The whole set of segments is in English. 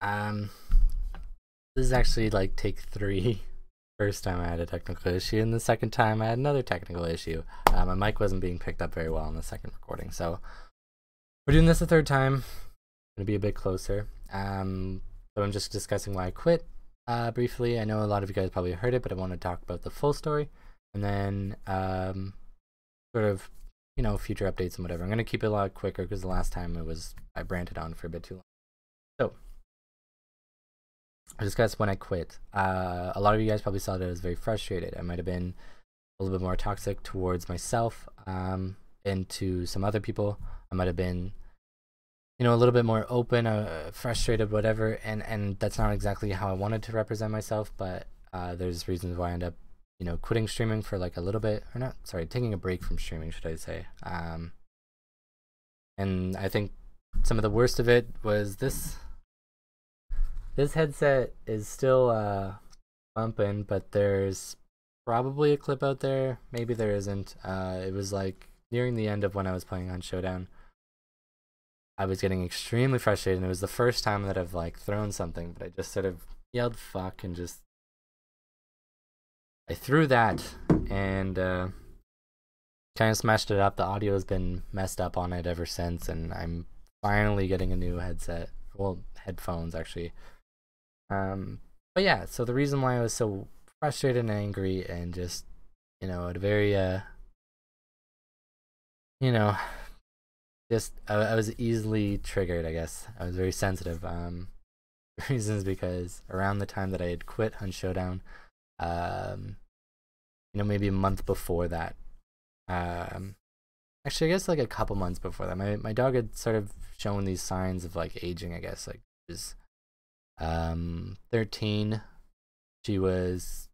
Um, this is actually like take 3. First time I had a technical issue, and the second time I had another technical issue. My mic wasn't being picked up very well in the second recording, so we're doing this a third time. Gonna be a bit closer. So I'm just discussing why I quit briefly. I know a lot of you guys probably heard it, but I want to talk about the full story, and then sort of, you know, future updates and whatever. I'm gonna keep it a lot quicker because the last time I ranted on for a bit too long. So I discussed when I quit. A lot of you guys probably saw that I was very frustrated. I might have been a little bit more toxic towards myself and to some other people. I might have been, you know, a little bit more open, frustrated, whatever. And that's not exactly how I wanted to represent myself, but there's reasons why I end up, you know, quitting streaming for like a little bit, or not, sorry, taking a break from streaming, should I say. And I think some of the worst of it was this headset is still bumping, but there's probably a clip out there. Maybe there isn't. It was like nearing the end of when I was playing on Showdown. I was getting extremely frustrated, and it was the first time that I've like thrown something, but I just sort of yelled fuck and just I threw that and kind of smashed it up. The audio has been messed up on it ever since, and I'm finally getting a new headset. Well, headphones actually. But yeah, so the reason why I was so frustrated and angry and just, you know, at a very, you know, just, I was easily triggered, I guess. I was very sensitive. The reason is because around the time that I had quit on Showdown, you know, maybe a month before that, actually, I guess like a couple months before that, my dog had sort of shown these signs of like aging, I guess. Like, it was 13. She was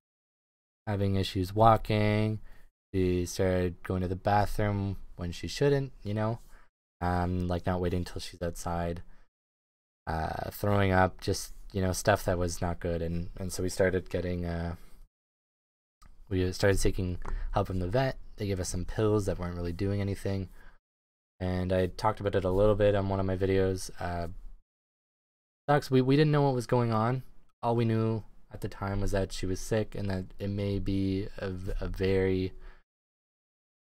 having issues walking. She started going to the bathroom when she shouldn't, you know, like not waiting until she's outside, throwing up, just, you know, stuff that was not good. And so we started getting we started seeking help from the vet. They gave us some pills that weren't really doing anything, and I talked about it a little bit on one of my videos. Sucks. We didn't know what was going on. All we knew at the time was that she was sick, and that it may be a very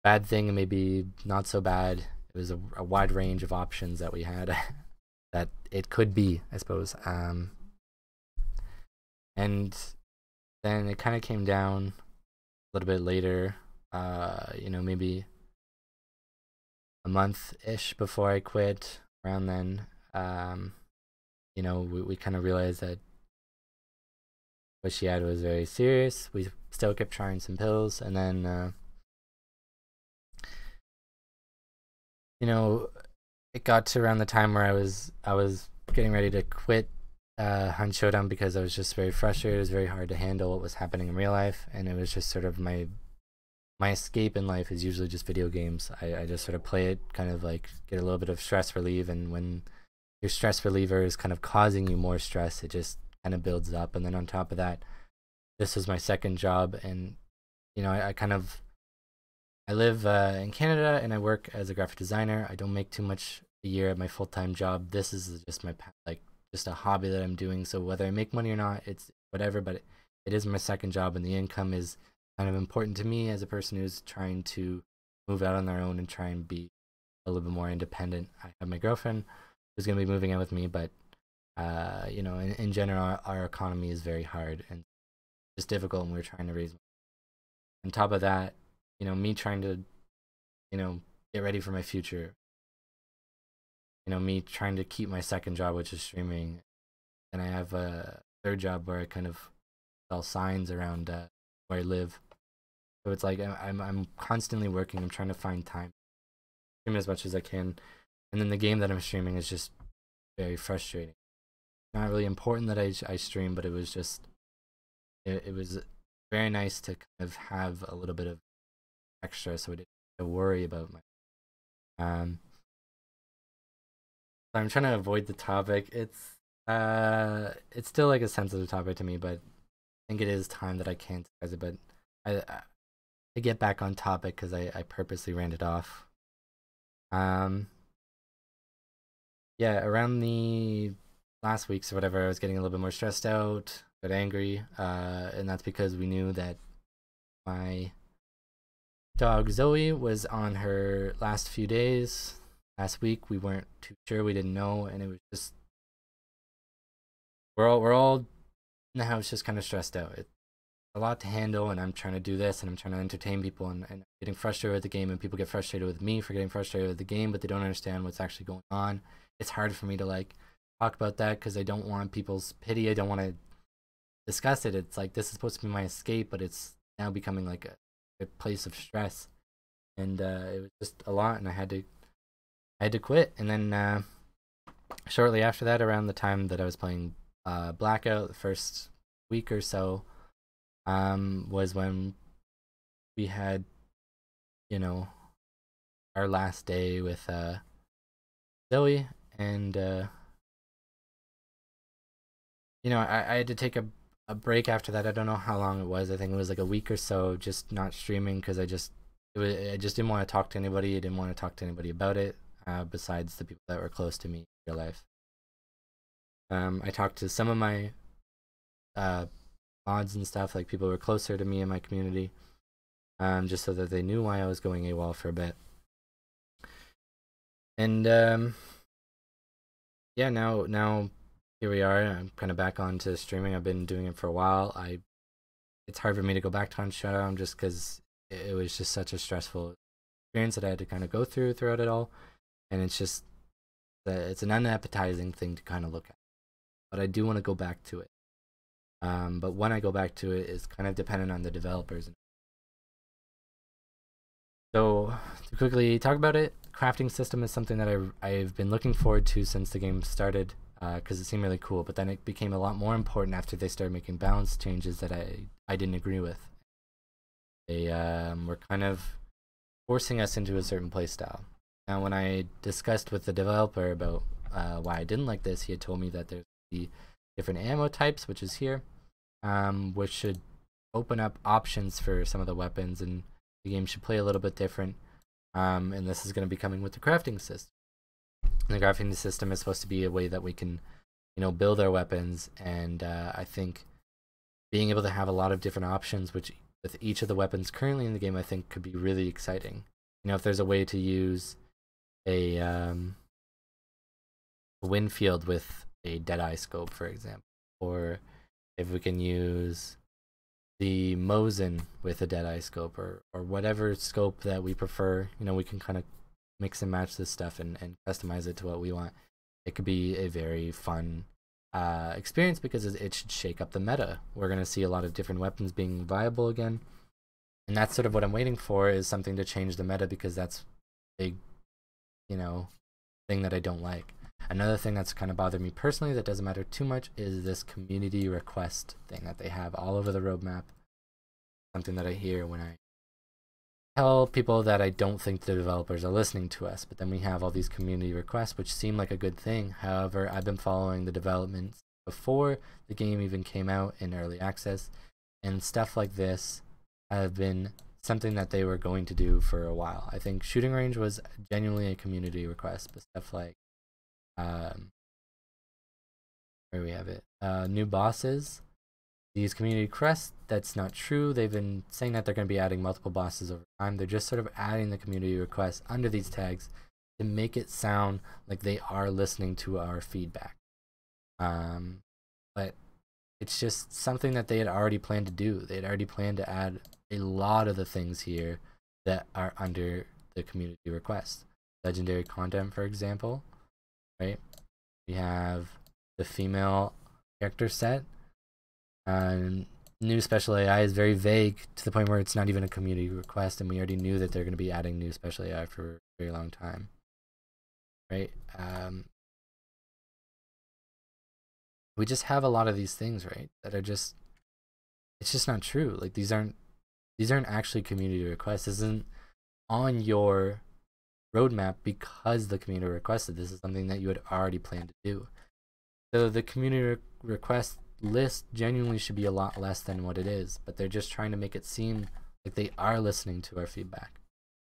bad thing, and maybe not so bad. It was a wide range of options that we had that it could be, I suppose. And then it kind of came down a little bit later, you know, maybe a month-ish before I quit. Around then, you know, we kind of realized that what she had was very serious. We still kept trying some pills, and then, you know, it got to around the time where I was getting ready to quit on Showdown because I was just very frustrated. It was very hard to handle what was happening in real life, and it was just sort of my escape in life is usually just video games. I just sort of play it, kind of like get a little bit of stress relief, and when your stress reliever is kind of causing you more stress, it just kind of builds up. And then on top of that, this was my second job, and you know, I live in Canada, and I work as a graphic designer. I don't make too much a year at my full-time job. This is just my like just a hobby that I'm doing. So whether I make money or not, it's whatever. But it is my second job, and the income is kind of important to me as a person who's trying to move out on their own and try and be a little bit more independent. I have my girlfriend who's going to be moving out with me, but you know, in general, our economy is very hard and just difficult, and we're trying to raise money. On top of that, you know, me trying to, you know, get ready for my future, you know, me trying to keep my second job, which is streaming, and I have a third job where I kind of sell signs around where I live. So it's like I'm constantly working. I'm trying to find time, stream as much as I can, and then the game that I'm streaming is just very frustrating. Not really important that I stream, but it was just it was very nice to kind of have a little bit of extra, so I didn't have to worry about my I'm trying to avoid the topic. It's still like a sensitive topic to me, but I think it is time that I can discuss it. But to get back on topic, because I purposely ran it off. Yeah, around the last week's or whatever, I was getting a little bit more stressed out, got angry, and that's because we knew that my dog Zoe was on her last few days. Last week we weren't too sure, we didn't know, and it was just we're all in the house just kind of stressed out. It's a lot to handle, and I'm trying to do this, and I'm trying to entertain people, and I'm getting frustrated with the game, and people get frustrated with me for getting frustrated with the game, but they don't understand what's actually going on. It's hard for me to like talk about that because I don't want people's pity. I don't want to discuss it. It's like this is supposed to be my escape, but it's now becoming like a place of stress, and it was just a lot, and I had to quit. And then shortly after that, around the time that I was playing Blackout, the first week or so, was when we had, you know, our last day with Zoe, and you know, I had to take a break after that. I don't know how long it was. I think it was like a week or so, just not streaming because I just didn't want to talk to anybody. I didn't want to talk to anybody about it besides the people that were close to me in real life. I talked to some of my mods and stuff, like people who were closer to me in my community, just so that they knew why I was going AWOL for a bit. And yeah, now here we are. I'm kind of back onto streaming. I've been doing it for a while. It's hard for me to go back to Showdown just because it was just such a stressful experience that I had to kind of go throughout it all, and it's just it's an unappetizing thing to kind of look at. But I do want to go back to it. But when I go back to it is kind of dependent on the developers. So to quickly talk about it, crafting system is something that I've been looking forward to since the game started, because it seemed really cool. But then it became a lot more important after they started making balance changes that I didn't agree with. They were kind of forcing us into a certain playstyle. Now, when I discussed with the developer about why I didn't like this, he had told me that there's the different ammo types, which is here, which should open up options for some of the weapons, and the game should play a little bit different. And this is going to be coming with the crafting system. The crafting system is supposed to be a way that we can, you know, build our weapons, and I think being able to have a lot of different options, which with each of the weapons currently in the game, I think could be really exciting. You know, if there's a way to use a wind field with a Deadeye scope, for example, or if we can use the Mosin with a Deadeye scope, or whatever scope that we prefer, you know, we can kind of mix and match this stuff and customize it to what we want. It could be a very fun experience because it should shake up the meta. We're going to see a lot of different weapons being viable again, and that's sort of what I'm waiting for, is something to change the meta, because that's a big, you know, thing that I don't like. Another thing that's kind of bothered me personally that doesn't matter too much is this community request thing that they have all over the roadmap. Something that I hear when I tell people that I don't think the developers are listening to us, but then we have all these community requests, which seem like a good thing. However, I've been following the developments before the game even came out in early access, and stuff like this have been something that they were going to do for a while. I think shooting range was genuinely a community request, but stuff like where we have it, new bosses, these community requests, that's not true. They've been saying that they're going to be adding multiple bosses over time. They're just sort of adding the community requests under these tags to make it sound like they are listening to our feedback. But it's just something that they had already planned to do. They had already planned to add a lot of the things here that are under the community request. Legendary content, for example, right? We have the female character set. New special AI is very vague to the point where it's not even a community request, and we already knew that they're going to be adding new special AI for a very long time, right? We just have a lot of these things, right, that are just, it's just not true. Like these aren't actually community requests. This isn't on your roadmap because the community requested. This is something that you had already planned to do. So the community request list genuinely should be a lot less than what it is, but they're just trying to make it seem like they are listening to our feedback.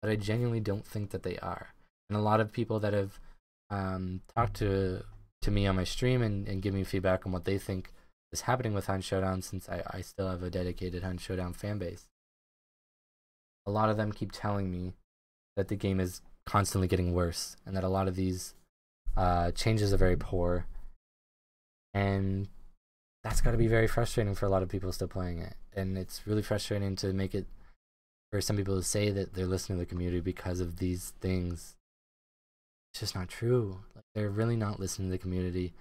But I genuinely don't think that they are. And a lot of people that have talked to to me on my stream and give me feedback on what they think is happening with Hunt Showdown, since I still have a dedicated Hunt Showdown fan base. A lot of them keep telling me that the game is constantly getting worse and that a lot of these changes are very poor, and that's got to be very frustrating for a lot of people still playing it. And it's really frustrating to make it for some people to say that they're listening to the community because of these things. It's just not true. Like, they're really not listening to the community.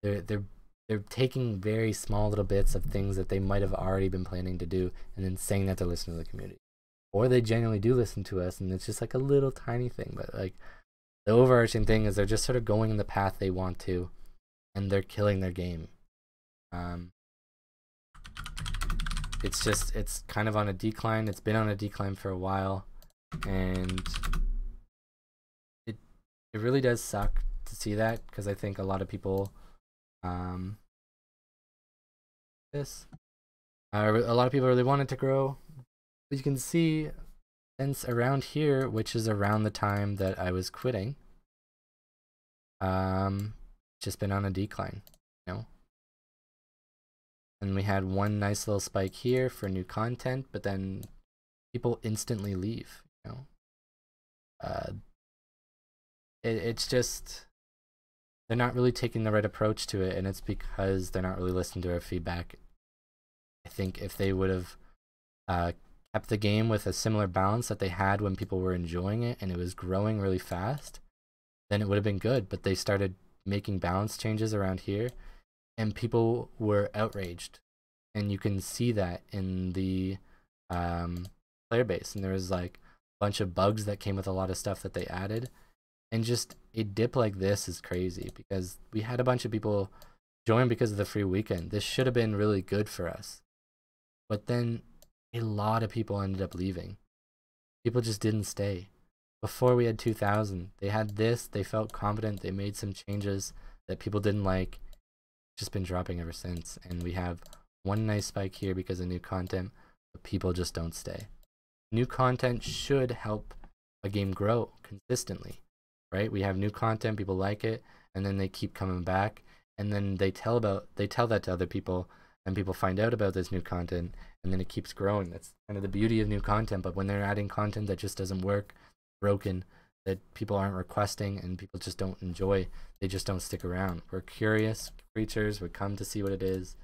They're taking very small little bits of things that they might have already been planning to do and then saying that they're listening to the community. Or they genuinely do listen to us, and it's just like a little tiny thing. But like, the overarching thing is they're just sort of going in the path they want to, and they're killing their game. It's kind of on a decline. It's been on a decline for a while, and it really does suck to see that, because I think a lot of people a lot of people really want it to grow. But you can see since around here, which is around the time that I was quitting, just been on a decline, you know. And we had one nice little spike here for new content, but then people instantly leave, you know. It's just, they're not really taking the right approach to it, and it's because they're not really listening to our feedback. I think if they would have kept the game with a similar balance that they had when people were enjoying it and it was growing really fast, then it would have been good. But they started making balance changes around here, and people were outraged, and you can see that in the player base. And there was like a bunch of bugs that came with a lot of stuff that they added, and just a dip like this is crazy, because we had a bunch of people join because of the free weekend. This should have been really good for us, but then a lot of people ended up leaving. People just didn't stay. Before we had 2,000, they had this, they felt confident, they made some changes that people didn't like. Just been dropping ever since, and we have one nice spike here because of new content, but people just don't stay. New content should help a game grow consistently, right? We have new content, people like it, and then they keep coming back, and then they tell that to other people, and people find out about this new content, and then it keeps growing. That's kind of the beauty of new content. But when they're adding content that just doesn't work, broken, that people aren't requesting and people just don't enjoy, they just don't stick around. We're curious creatures, we come to see what it is,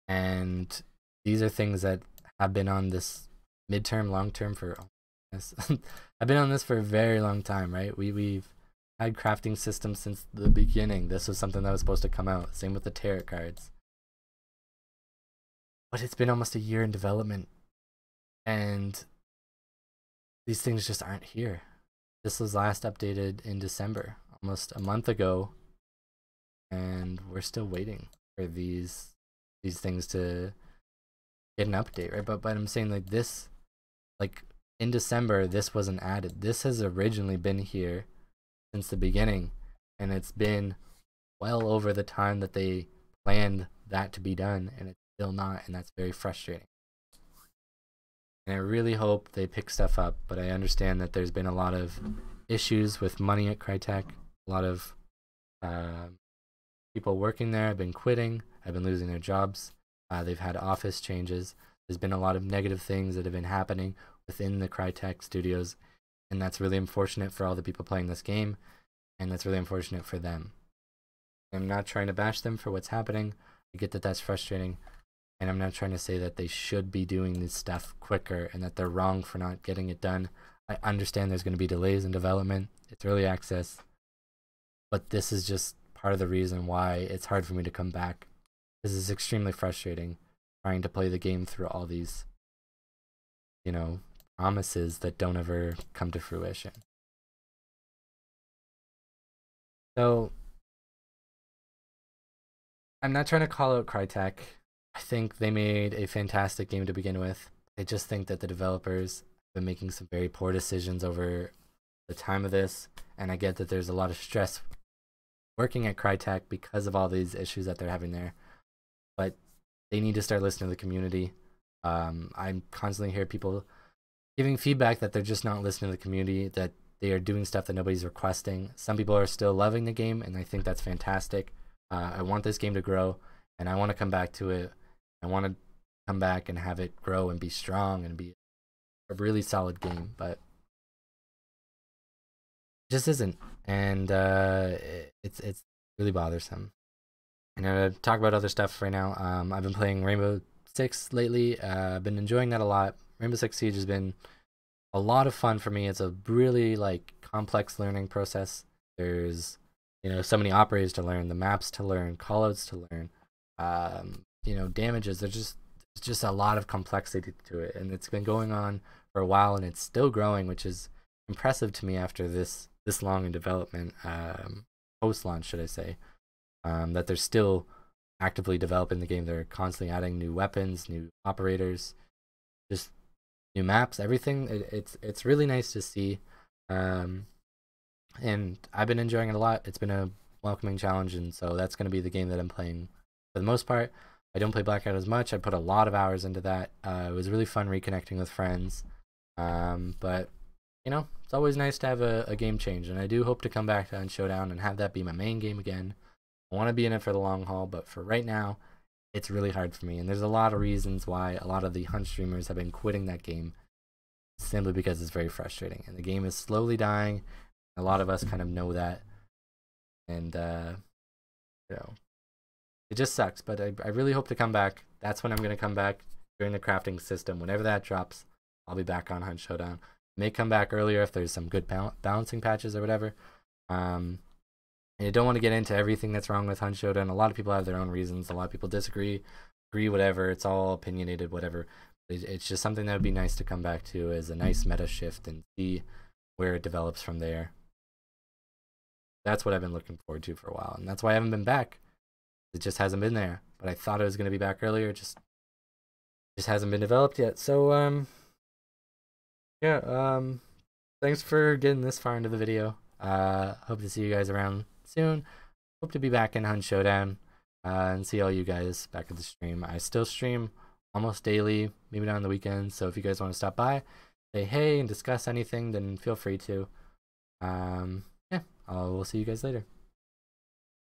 and these are things that have been on this midterm, long term for I've been on this for a very long time, right? We've had crafting systems since the beginning. This was something that was supposed to come out. Same with the tarot cards. But it's been almost a year in development, and these things just aren't here. This was last updated in December, almost a month ago, and we're still waiting for these things to get an update, right? But I'm saying, like, this, like in December, this wasn't added. This has originally been here since the beginning, and it's been well over the time that they planned that to be done, and it's still not, and that's very frustrating. And I really hope they pick stuff up, but I understand that there's been a lot of issues with money at Crytek. A lot of people working there have been quitting, have been losing their jobs. They've had office changes. There's been a lot of negative things that have been happening within the Crytek studios, and that's really unfortunate for all the people playing this game, and that's really unfortunate for them. I'm not trying to bash them for what's happening. I get that that's frustrating, and I'm not trying to say that they should be doing this stuff quicker and that they're wrong for not getting it done. I understand there's going to be delays in development. It's early access, but this is just part of the reason why it's hard for me to come back. This is extremely frustrating, trying to play the game through all these, you know, promises that don't ever come to fruition. So I'm not trying to call out Crytek. I think they made a fantastic game to begin with. I just think that the developers have been making some very poor decisions over the time of this, and I get that there's a lot of stress working at Crytek because of all these issues that they're having there, but they need to start listening to the community. I'm constantly hear people giving feedback that they're just not listening to the community, that they are doing stuff that nobody's requesting. Some people are still loving the game, and I think that's fantastic. I want this game to grow, and I want to come back to it. I want to come back and have it grow and be strong and be a really solid game, but it just isn't, and it's really bothersome. And to talk about other stuff right now, I've been playing Rainbow Six lately. I've been enjoying that a lot. Rainbow Six Siege has been a lot of fun for me. It's a really like complex learning process. There's so many operators to learn, the maps to learn, callouts to learn, damages. There's just a lot of complexity to it, and it's been going on for a while, and it's still growing, which is impressive to me after this long in development, post launch, should I say. That they're still actively developing the game. They're constantly adding new weapons, new operators, just new maps, everything. It's really nice to see, and I've been enjoying it a lot. It's been a welcoming challenge, and so that's going to be the game that I'm playing for the most part. I don't play Blackout as much. I put a lot of hours into that. It was really fun reconnecting with friends, but it's always nice to have a game change, and I do hope to come back on Showdown and have that be my main game again. I want to be in it for the long haul, but for right now, it's really hard for me. And there's a lot of reasons why a lot of the Hunt streamers have been quitting that game, simply because it's very frustrating. And the game is slowly dying. A lot of us kind of know that. And, it just sucks. But I really hope to come back. That's when I'm going to come back, during the crafting system. Whenever that drops, I'll be back on Hunt Showdown. May come back earlier if there's some good balancing patches or whatever. And I don't want to get into everything that's wrong with Hunt Showdown. A lot of people have their own reasons. A lot of people disagree, agree, whatever. It's all opinionated, whatever. It's just something that would be nice to come back to as a nice meta shift and see where it develops from there. That's what I've been looking forward to for a while, and that's why I haven't been back. It just hasn't been there. But I thought it was going to be back earlier. It just hasn't been developed yet. So thanks for getting this far into the video. Hope to see you guys around soon. Hope to be back in Hunt Showdown and see all you guys back at the stream. I still stream almost daily, maybe not on the weekends, so if you guys want to stop by, say hey and discuss anything, then feel free to. We'll see you guys later.